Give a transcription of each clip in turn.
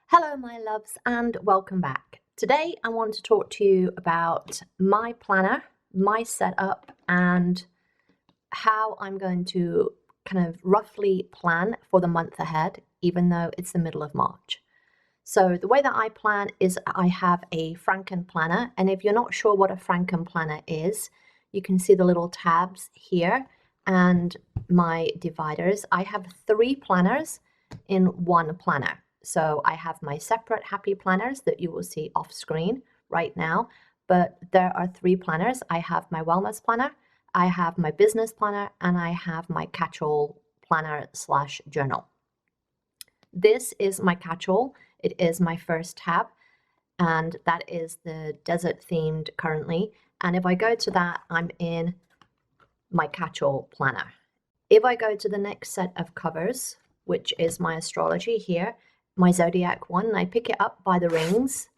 Hello, my loves, and welcome back. Today, I want to talk to you about my planner, my setup, and how I'm going to kind of roughly plan for the month ahead, even though it's the middle of March. So the way that I plan is I have a Frankenpplanner, and if you're not sure what a Frankenpplanner is, you can see the little tabs here and my dividers. I have 3 planners in one planner. So I have my separate happy planners that you will see off screen right now, but there are 3 planners. I have my wellness planner, I have my business planner, and I have my catch-all planner / journal. This is my catch-all. It is my first tab, and that is the desert themed currently. And if I go to that, I'm in my catch-all planner. If I go to the next set of covers, which is my astrology here, my zodiac one, and I pick it up by the rings,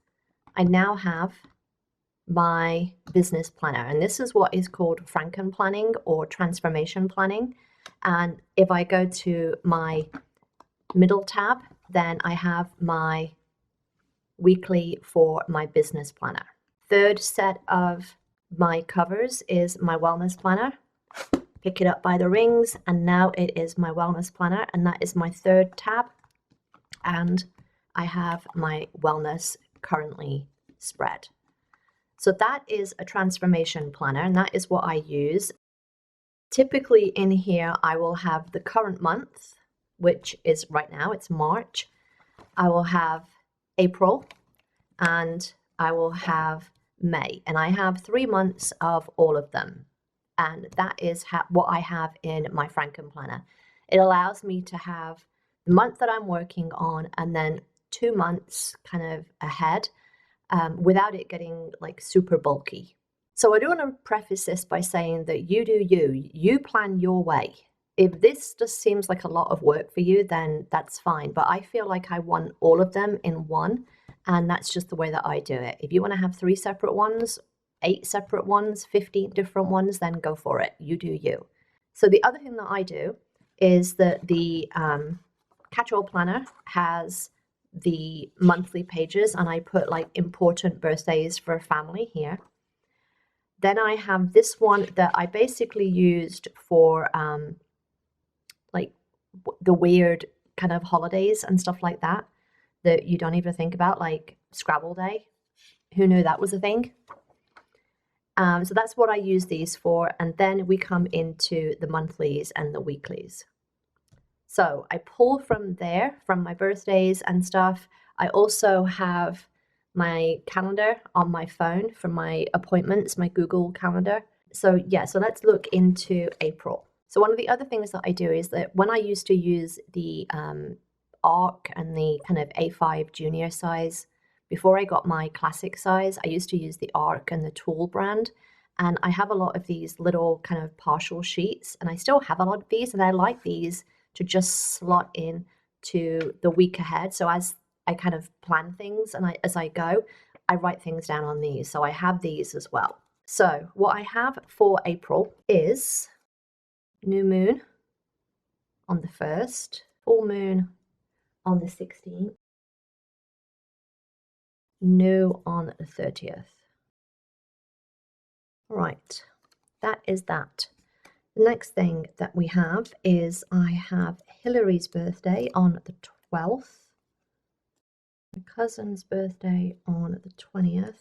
I now have my business planner. And this is what is called Franken planning or transformation planning. And if I go to my middle tab, then I have my weekly for my business planner. Third set of my covers is my wellness planner. Pick it up by the rings, and now it is my wellness planner, and that is my third tab. And I have my wellness currently spread. So that is a transformation planner, and that is what I use. Typically in here, I will have the current month, which is right now, it's March. I will have April, and I will have May, and I have 3 months of all of them. And that is what I have in my Frankenpplanner. It allows me to have the month that I'm working on and then 2 months kind of ahead without it getting like super bulky. So I do want to preface this by saying that you do you plan your way. If this just seems like a lot of work for you, then that's fine. But I feel like I want all of them in one, and that's just the way that I do it. If you want to have 3 separate ones, 8 separate ones, 15 different ones, then go for it. You do you. So the other thing that I do is that the catch-all planner has the monthly pages, and I put like important birthdays for a family here. Then I have this one that I basically used for like the weird kind of holidays and stuff like that you don't even think about, like Scrabble Day. Who knew that was a thing? So that's what I use these for, and then we come into the monthlies and the weeklies. So I pull from there, from my birthdays and stuff. I also have my calendar on my phone for my appointments, my Google Calendar. So yeah, so let's look into April. So one of the other things that I do is that when I used to use the ARC and the kind of A5 junior size, before I got my classic size, I used to use the ARC and the Tool brand. And I have a lot of these little kind of partial sheets, and I still have a lot of these, and I like these to just slot in to the week ahead. So as I kind of plan things and as I go, I write things down on these. So I have these as well. So what I have for April is new moon on the 1st, full moon on the 16th, new on the 30th. Right, that is that. The next thing that we have is I have Hillary's birthday on the 12th, my cousin's birthday on the 20th,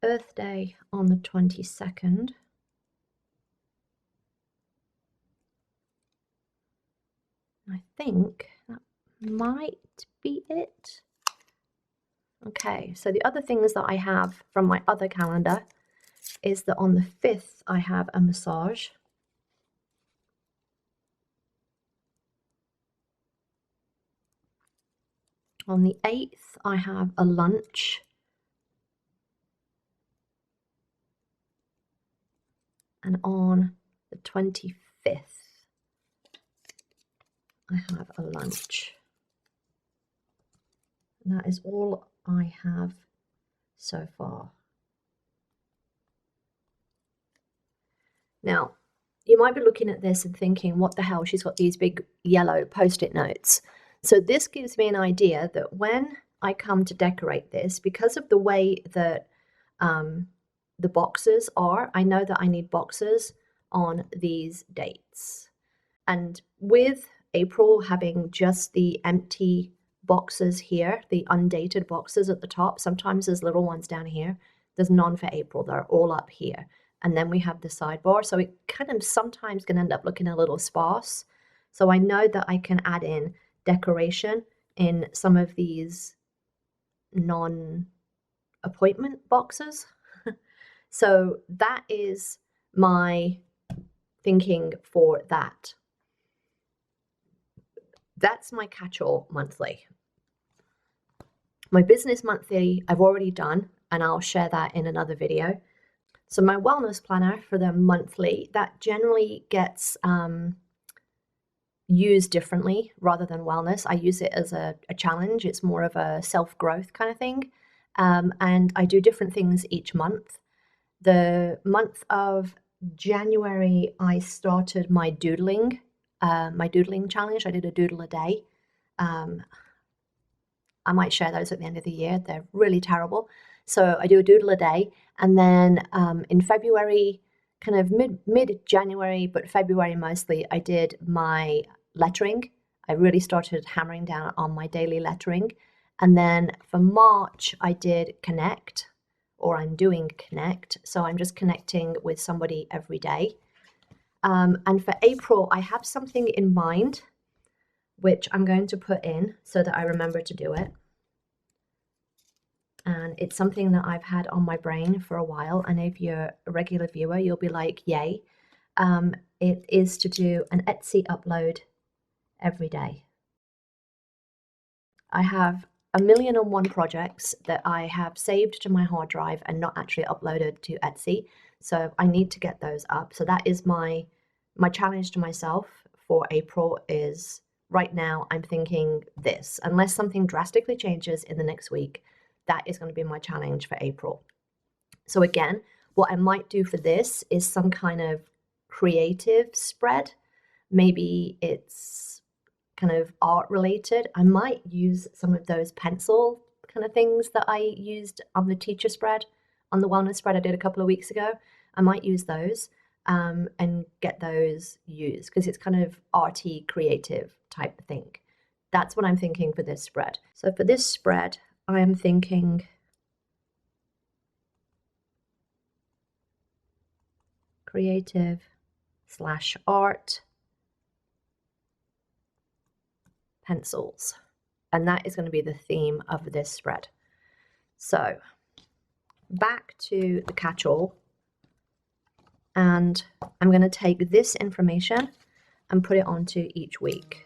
Earth Day on the 22nd, I think that might be it. Okay, so the other things that I have from my other calendar is that on the 5th I have a massage. On the 8th I have a lunch. And on the 25th I have a lunch. And that is all I have so far. Now, you might be looking at this and thinking, what the hell, she's got these big yellow post-it notes. So this gives me an idea that when I come to decorate this, because of the way that the boxes are, I know that I need boxes on these dates. And with April having just the empty boxes here, the undated boxes at the top, sometimes there's little ones down here. There's none for April, they're all up here. And then we have the sidebar, so it kind of sometimes can end up looking a little sparse. So I know that I can add in decoration in some of these non-appointment boxes. So that is my thinking for that. That's my catch-all monthly. My business monthly I've already done, and I'll share that in another video. So my wellness planner for the monthly, that generally gets used differently rather than wellness. I use it as a challenge. It's more of a self-growth kind of thing. And I do different things each month. The month of January, I started my doodling challenge. I did a doodle a day. I might share those at the end of the year. They're really terrible. So I do a doodle a day. And then in February, kind of mid-January, but February mostly, I did my lettering. I really started hammering down on my daily lettering. And then for March, I did connect, or I'm doing connect. So I'm just connecting with somebody every day. And for April, I have something in mind, which I'm going to put in so that I remember to do it. And it's something that I've had on my brain for a while. And if you're a regular viewer, you'll be like, yay. It is to do an Etsy upload every day. I have 1,000,001 projects that I have saved to my hard drive and not actually uploaded to Etsy. So I need to get those up. So that is my challenge to myself for April is right now I'm thinking this. Unless something drastically changes in the next week, that is going to be my challenge for April. So again, what I might do for this is some kind of creative spread. Maybe it's kind of art related. I might use some of those pencil kind of things that I used on the teacher spread, on the wellness spread I did a couple of weeks ago. I might use those and get those used because it's kind of arty, creative type thing. That's what I'm thinking for this spread. So for this spread, I am thinking creative/art pencils. And that is going to be the theme of this spread. So back to the catch-all. And I'm going to take this information and put it onto each week.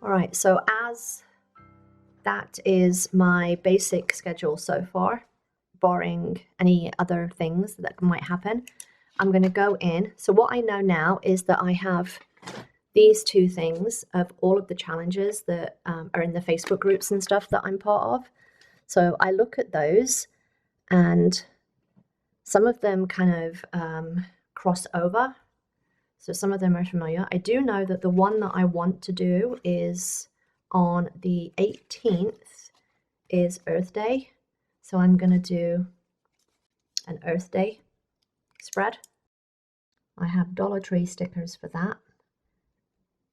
All right, so as that is my basic schedule so far, barring any other things that might happen, I'm going to go in. So what I know now is that I have these two things of all of the challenges that are in the Facebook groups and stuff that I'm part of. So I look at those and some of them kind of cross over. So some of them are familiar. I do know that the one that I want to do is on the 18th is Earth Day. So I'm going to do an Earth Day spread. I have Dollar Tree stickers for that.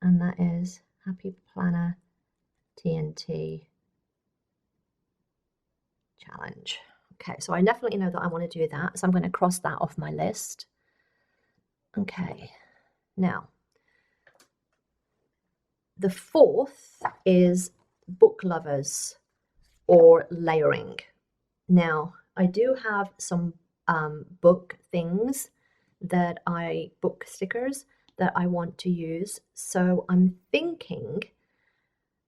And that is Happy Planner TNT Challenge. Okay, so I definitely know that I want to do that. So I'm going to cross that off my list. Okay, now the 4th is book lovers or layering. Now, I do have some book things that book stickers that I want to use. So I'm thinking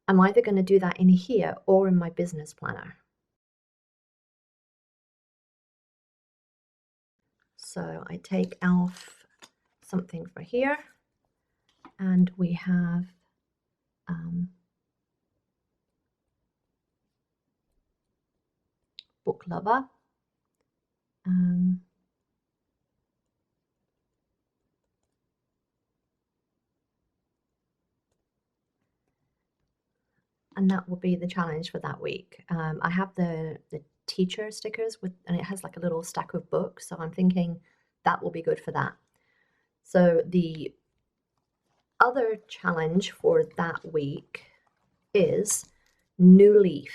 I'm either going to do that in here or in my business planner. So I take Elf something for here, and we have book lover. And that will be the challenge for that week. I have the teacher stickers with, and it has like a little stack of books, so I'm thinking that will be good for that. So the other challenge for that week is new leaf.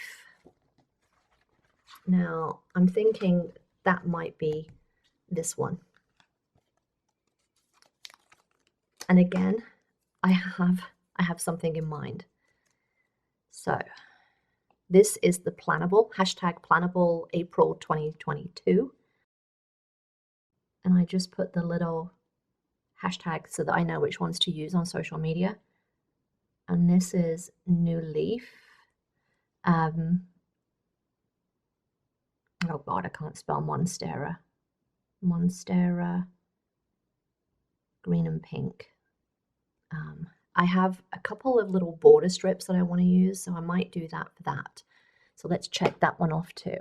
Now I'm thinking that might be this one. And again, I have something in mind. So this is the plannable, #plannable April 2022. And I just put the little hashtag so that I know which ones to use on social media. And this is new leaf. Oh God, I can't spell Monstera. Monstera, green and pink. I have a couple of little border strips that I want to use, so I might do that for that. So let's check that one off too.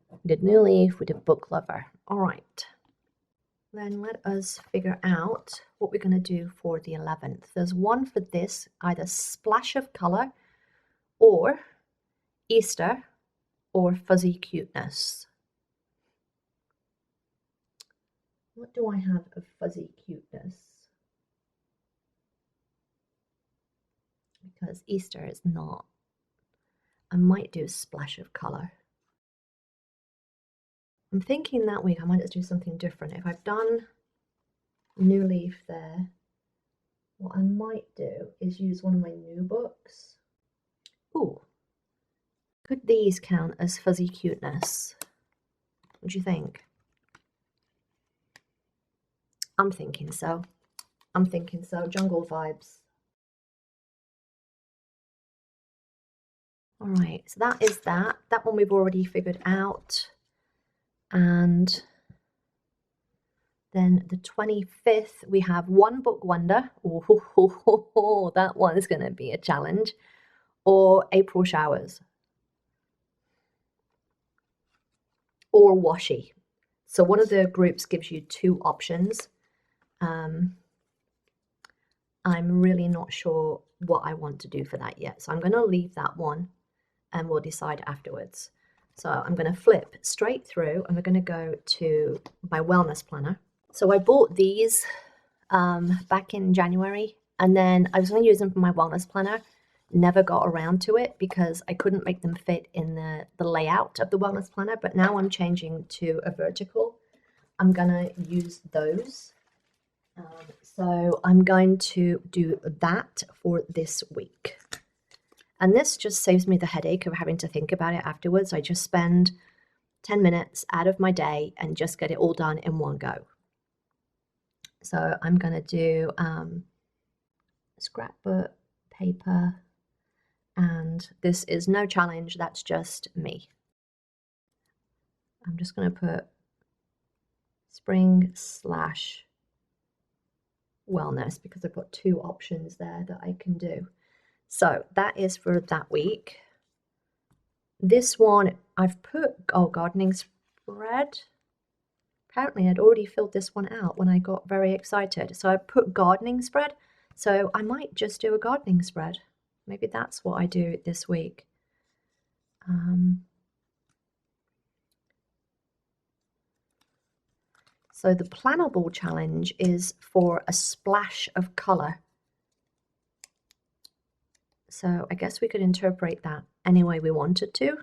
We did new leaf, we did book lover. All right. Then let us figure out what we're going to do for the 11th. There's one for this, either splash of color or Easter or fuzzy cuteness. What do I have of fuzzy cuteness? Because Easter is not. I might do a splash of color. I'm thinking that week I might just do something different. If I've done new leaf there, what I might do is use one of my new books. Ooh, could these count as fuzzy cuteness? What do you think? I'm thinking so. I'm thinking so. Jungle vibes. All right, so that is that. That one we've already figured out. And then the 25th, we have one book wonder. Oh, that one's going to be a challenge. Or April showers. Or washi. So one of the groups gives you two options. I'm really not sure what I want to do for that yet. So I'm going to leave that one and we'll decide afterwards. So I'm going to flip straight through and we're going to go to my wellness planner. So I bought these back in January, and then I was going to use them for my wellness planner. Never got around to it because I couldn't make them fit in the layout of the wellness planner, but now I'm changing to a vertical. I'm going to use those. So I'm going to do that for this week. And this just saves me the headache of having to think about it afterwards. I just spend 10 minutes out of my day and just get it all done in one go. So I'm going to do scrapbook, paper, and this is no challenge, that's just me. I'm just going to put spring/wellness because I've got two options there that I can do. So that is for that week. This one I've put, gardening spread. Apparently I'd already filled this one out when I got very excited. So I put gardening spread. So I might just do a gardening spread. Maybe that's what I do this week. So the plannable challenge is for a splash of color. So I guess we could interpret that any way we wanted to. I'm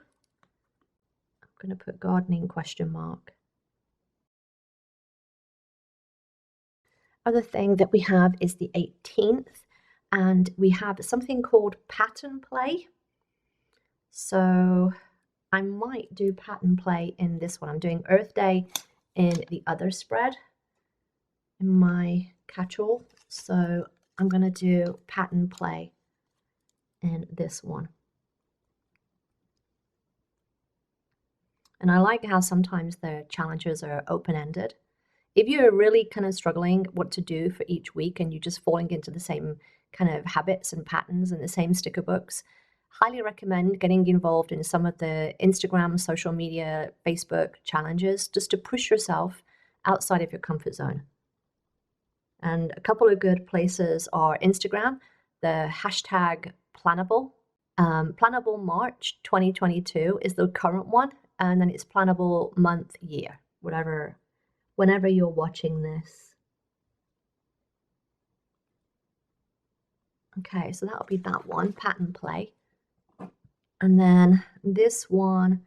going to put gardening ? Other thing that we have is the 18th, and we have something called pattern play. So I might do pattern play in this one. I'm doing Earth Day in the other spread in my catch-all. So I'm going to do pattern play in this one. And I like how sometimes the challenges are open-ended. If you're really kind of struggling what to do for each week and you're just falling into the same kind of habits and patterns and the same sticker books, highly recommend getting involved in some of the Instagram, social media, Facebook challenges just to push yourself outside of your comfort zone. And a couple of good places are Instagram, the hashtag Plannable. Plannable March 2022 is the current one, and then it's Plannable month, year, whenever you're watching this. Okay, so that'll be that one, pattern play. And then this one,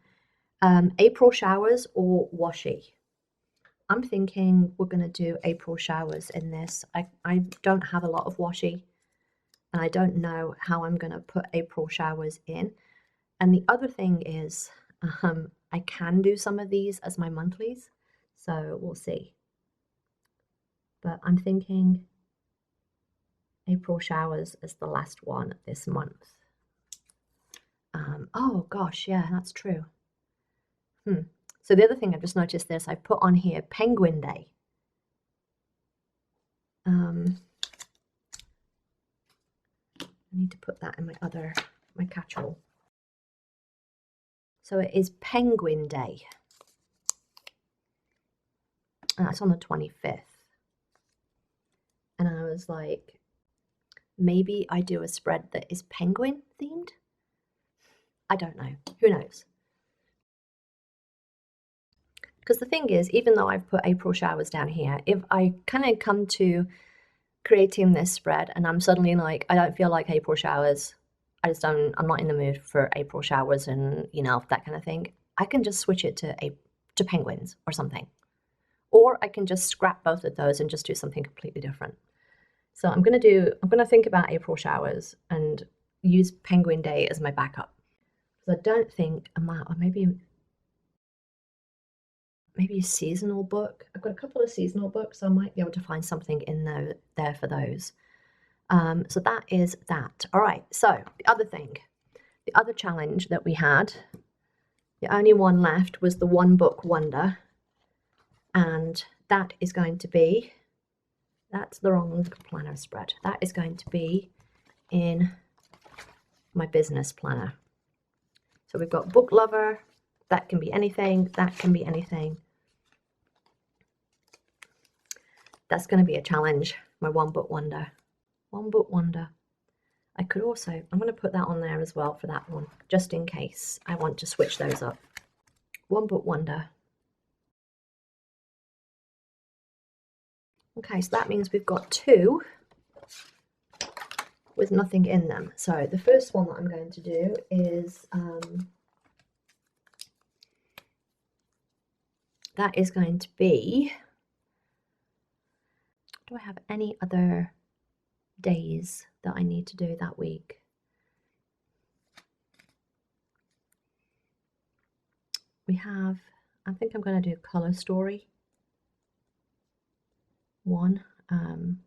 April showers or washi. I'm thinking we're going to do April showers in this. I don't have a lot of washi, and I don't know how I'm going to put April showers in. And the other thing is, I can do some of these as my monthlies, so we'll see. But I'm thinking April showers is the last one this month. Oh gosh, yeah, that's true. So the other thing I've just noticed this, I've put on here Penguin Day. I need to put that in my catch-all. So it is Penguin Day. And that's on the 25th. And I was like, maybe I do a spread that is penguin themed? I don't know. Who knows? Because the thing is, even though I've put April showers down here, if I kind of come to creating this spread and I'm suddenly like, I don't feel like April showers, I'm not in the mood for April showers and, you know, that kind of thing, I can just switch it to penguins or something. Or I can just scrap both of those and just do something completely different. So I'm going to think about April showers and use Penguin Day as my backup. Because I don't think or maybe a seasonal book. I've got a couple of seasonal books, so I might be able to find something in there for those. So that is that. All right, so the other challenge that we had, the only one left was the one book wonder. And that is going to be, that's the wrong planner spread. That is going to be in my business planner. So we've got book lover, that can be anything, that can be anything. That's going to be a challenge, my one book wonder. One book wonder. I could also, I'm going to put that on there as well for that one, just in case I want to switch those up. One book wonder. Okay, so that means we've got two with nothing in them. So the first one that I'm going to do is, that is going to be, do I have any other days that I need to do that week? We have, I think I'm going to do color story one. I'm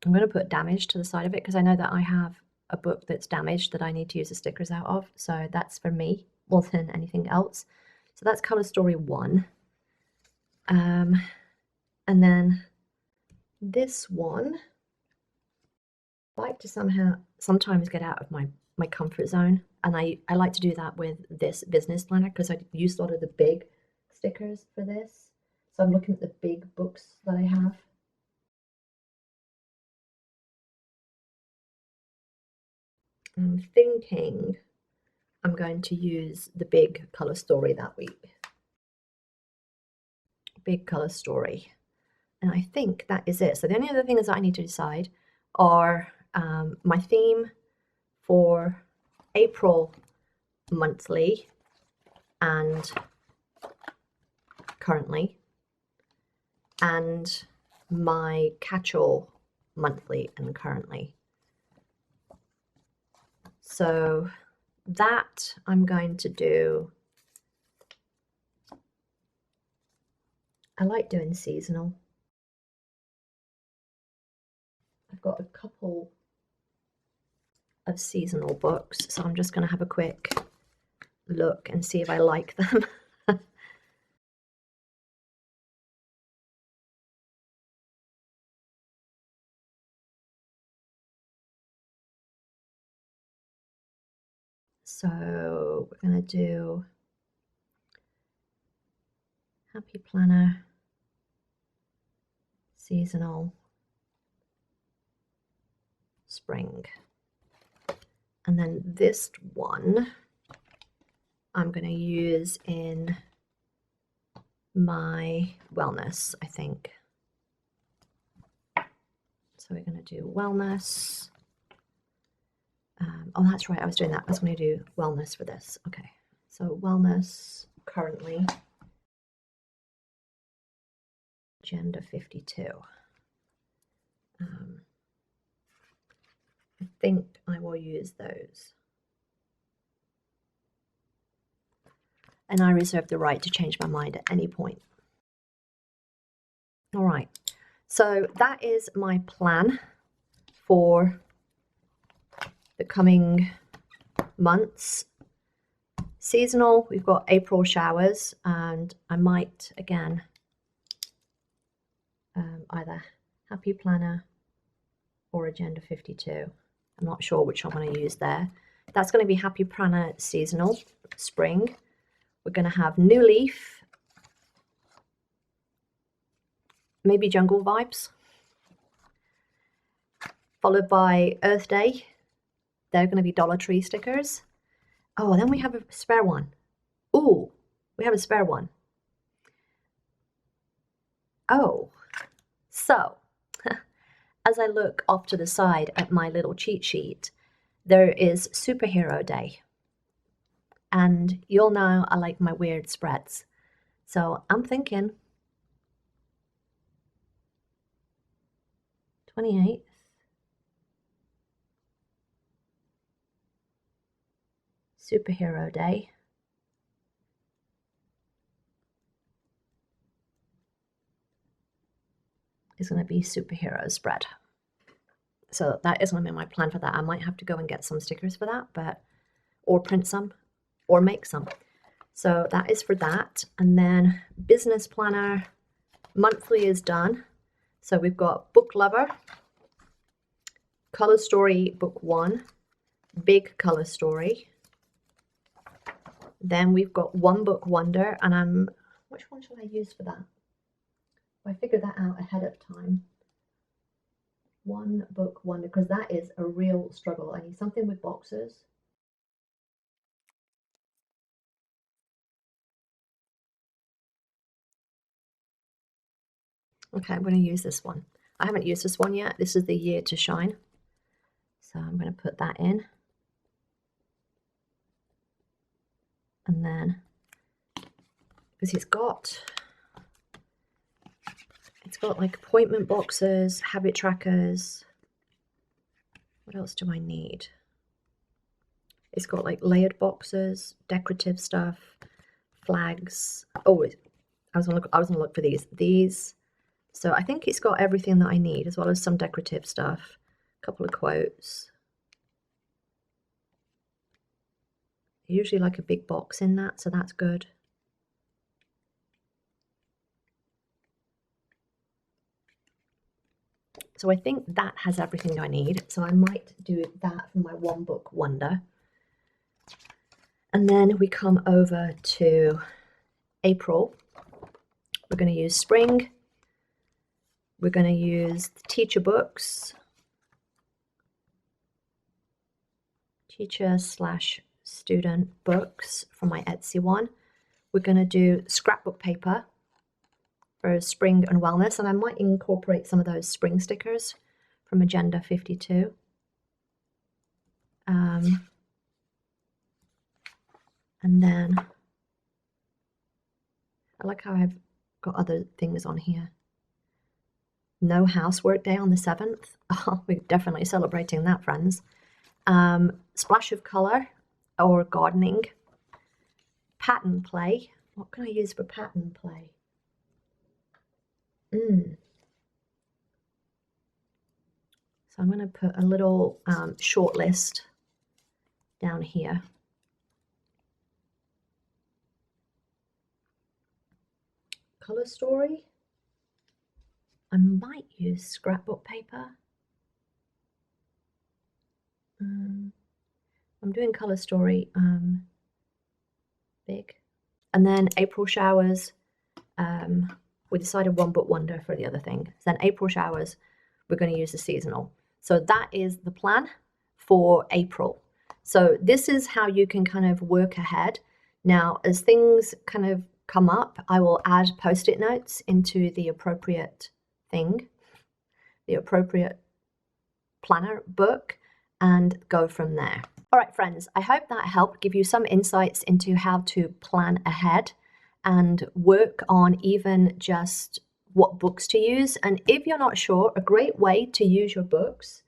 going to put damage to the side of it because I know that I have a book that's damaged that I need to use the stickers out of. So that's for me more than anything else. So that's color story one. And then this one, I like to sometimes get out of my comfort zone. And I like to do that with this business planner because I used a lot of the big stickers for this. So I'm looking at the big books that I have. I'm thinking I'm going to use the big color story that week. Big color story. And I think that is it. So the only other things that I need to decide are my theme for April monthly and currently, and my catch-all monthly and currently. So that I'm going to do. I like doing seasonal. I've got a couple of seasonal books, so I'm just going to have a quick look and see if I like them. So we're going to do Happy Planner, Seasonal, Spring. And then this one I'm going to use in my wellness, I think. So we're going to do wellness. Oh, that's right. I was doing that. I was going to do wellness for this. Okay. So wellness currently. Agenda 52. I think I will use those. And I reserve the right to change my mind at any point. All right. So that is my plan for the coming months. Seasonal, we've got April showers, and I might again either Happy Planner or Agenda 52. I'm not sure which I'm going to use there. That's going to be Happy Planner Seasonal, Spring. We're going to have New Leaf, maybe Jungle Vibes, followed by Earth Day. They're going to be Dollar Tree stickers. Oh, then we have a spare one. Ooh, we have a spare one. Oh, so as I look off to the side at my little cheat sheet, there is Superhero Day. And you'll know I like my weird spreads. So I'm thinking 28th. Superhero Day. Is going to be superhero spread. So that is going to be my plan for that. I might have to go and get some stickers for that, but or print some or make some. So that is for that. And then business planner monthly is done. So we've got Book Lover, Color Story Book 1, Big Color Story. Then we've got One Book Wonder, and which one should I use for that? I figured that out ahead of time. One Book Wonder, because that is a real struggle. I need something with boxes. Okay, I'm going to use this one. I haven't used this one yet. This is the Year to Shine. So I'm going to put that in. And then, because it's got like appointment boxes, habit trackers. What else do I need? It's got like layered boxes, decorative stuff, flags. Oh, I was gonna look for these. So I think it's got everything that I need, as well as some decorative stuff, a couple of quotes. Usually like a big box in that, so that's good. So I think that has everything I need. So I might do that for my One Book Wonder. And then we come over to April. We're going to use Spring. We're going to use the teacher books. Teacher/student books for my Etsy one. We're going to do scrapbook paper for Spring and Wellness, and I might incorporate some of those spring stickers from Agenda 52. And then I like how I've got other things on here. No housework day on the 7th. Oh, we're definitely celebrating that, friends. Splash of color or gardening. Pattern play. What can I use for pattern play? So I'm going to put a little short list down here. Color story. I might use scrapbook paper. I'm doing Color Story big. And then April showers, we decided One But Wonder for the other thing. Then April showers, we're going to use the seasonal. So that is the plan for April. So this is how you can kind of work ahead. Now, as things kind of come up, I will add post-it notes into the appropriate thing, the appropriate planner book, and go from there. All right, friends, I hope that helped give you some insights into how to plan ahead and work on even just what books to use. And if you're not sure, a great way to use your books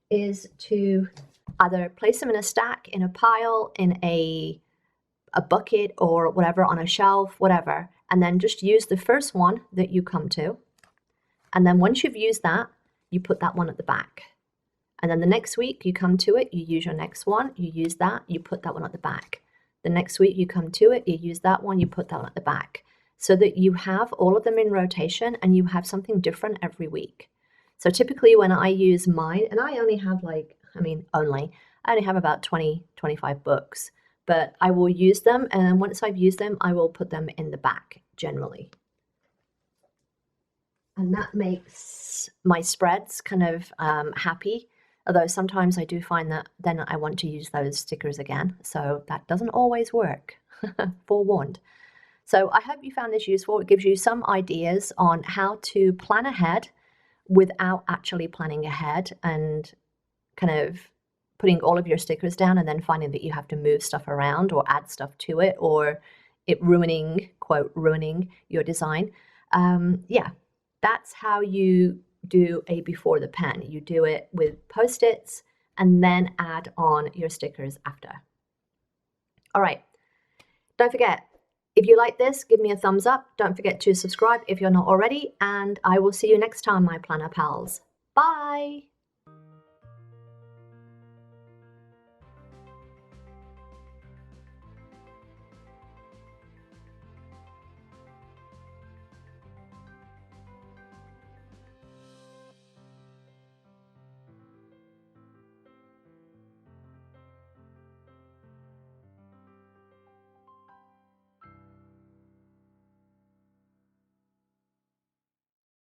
is to either place them in a stack, in a pile, in a bucket or whatever, on a shelf, whatever, and then just use the first one that you come to. And then once you've used that, you put that one at the back. And then the next week you come to it, you use your next one, you use that, you put that one at the back. The next week you come to it, you use that one, you put that one at the back. So that you have all of them in rotation and you have something different every week. So typically when I use mine, and I only have I only have about 20, 25 books, but I will use them, and then once I've used them, I will put them in the back generally. And that makes my spreads kind of happy. Although sometimes I do find that then I want to use those stickers again. So that doesn't always work, forewarned. So I hope you found this useful. It gives you some ideas on how to plan ahead without actually planning ahead and kind of putting all of your stickers down and then finding that you have to move stuff around or add stuff to it, or it ruining, quote, ruining your design. Yeah, that's how you do a before the pen. You do it with post-its and then add on your stickers after. All right, don't forget, if you like this, give me a thumbs up. Don't forget to subscribe if you're not already, and I will see you next time, my planner pals. Bye.